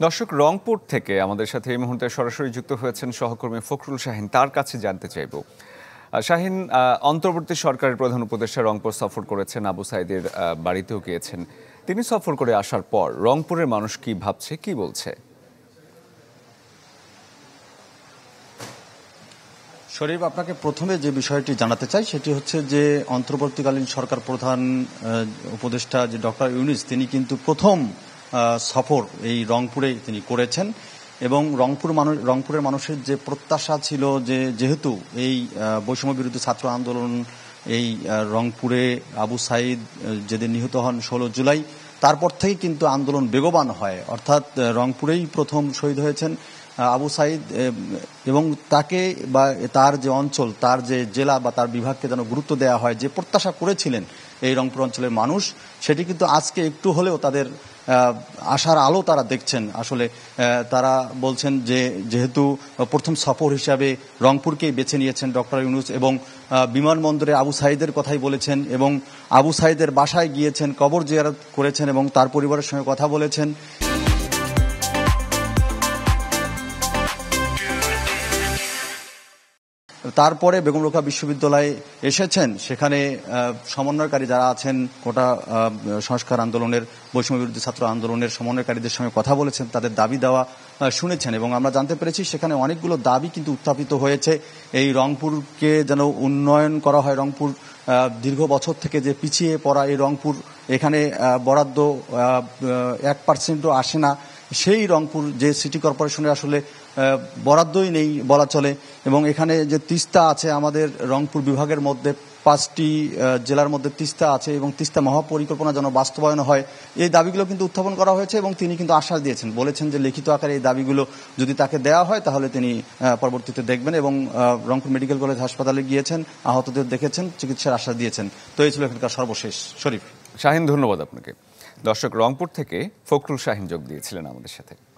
দর্শক, রংপুর থেকে আমাদের সাথে এই মুহূর্তে সরাসরি যুক্ত হয়েছেন সহকর্মী ফখরুল শাহিন। তার কাছে জানতে চাইব, শাহিন, অন্তর্বর্তী সরকারের প্রধান উপদেষ্টা রংপুর সফর করেছেন, আবু সাইদের বাড়িতেও গিয়েছেন। তিনি সফর করে আসার পর রংপুরের মানুষ কি ভাবছে, কি বলছে? শরীফ, আপনাকে প্রথমে যে বিষয়টি জানাতে চাই সেটি হচ্ছে যে অন্তর্বর্তীকালীন সরকার প্রধান উপদেষ্টা যে ডক্টর ইউনূস, তিনি কিন্তু প্রথম সফর এই রংপুরে তিনি করেছেন এবং রংপুরের মানুষের যে প্রত্যাশা ছিল যে যেহেতু এই বৈষম্য বিরোধী ছাত্র আন্দোলন এই রংপুরে আবু সাইদ যেদিন নিহত হন 16 জুলাই, তারপর থেকেই কিন্তু আন্দোলন বেগবান হয়, অর্থাৎ রংপুরেই প্রথম শহীদ হয়েছেন আবু সাইদ এবং তাকে বা তার যে অঞ্চল, তার যে জেলা বা তার বিভাগকে যেন গুরুত্ব দেওয়া হয়, যে প্রত্যাশা করেছিলেন এই রংপুর অঞ্চলের মানুষ, সেটি কিন্তু আজকে একটু হলেও তাদের আশার আলো তারা দেখছেন। আসলে তারা বলছেন যে যেহেতু প্রথম সফর হিসাবে রংপুরকেই বেছে নিয়েছেন ডক্টর ইউনূস এবং বিমানবন্দরে আবু সাইদের কথাই বলেছেন এবং আবু সাইদের বাসায় গিয়েছেন, কবর জিয়ারত করেছেন এবং তার পরিবারের সঙ্গে কথা বলেছেন। তারপরে বেগম রোকেয়া বিশ্ববিদ্যালয়ে এসেছেন, সেখানে সমন্বয়কারী যারা আছেন, কোটা সংস্কার আন্দোলনের, বৈষম্য বিরোধী ছাত্র আন্দোলনের সমন্বয়কারীদের সঙ্গে কথা বলেছেন, তাদের দাবি দেওয়া শুনেছেন এবং আমরা জানতে পেরেছি সেখানে অনেকগুলো দাবি কিন্তু উত্থাপিত হয়েছে। এই রংপুরকে যেন উন্নয়ন করা হয়, রংপুর দীর্ঘ বছর থেকে যে পিছিয়ে পড়া এই রংপুর, এখানে বরাদ্দ 1% আসে না, সেই রংপুর যে সিটি কর্পোরেশনের আসলে বরাদ্দই নেই বলা চলে এবং এখানে যে তিস্তা আছে, আমাদের রংপুর বিভাগের মধ্যে 5টি জেলার মধ্যে তিস্তা আছে এবং তিস্তা মহাপরিকল্পনা যেন বাস্তবায়ন হয়, এই দাবিগুলো কিন্তু উত্থাপন করা হয়েছে এবং তিনি কিন্তু আশ্বাস দিয়েছেন, বলেছেন যে লিখিত আকারে এই দাবিগুলো যদি তাকে দেওয়া হয় তাহলে তিনি পরবর্তীতে দেখবেন এবং রংপুর মেডিকেল কলেজ হাসপাতালে গিয়েছেন, আহতদের দেখেছেন, চিকিৎসার আশ্বাস দিয়েছেন। তো এই ছিল এখানকার সর্বশেষ। শরীফ। শাহিন, ধন্যবাদ আপনাকে। দর্শক, রংপুর থেকে ফখরুল শাহিন যোগ দিয়েছিলেন আমাদের সাথে।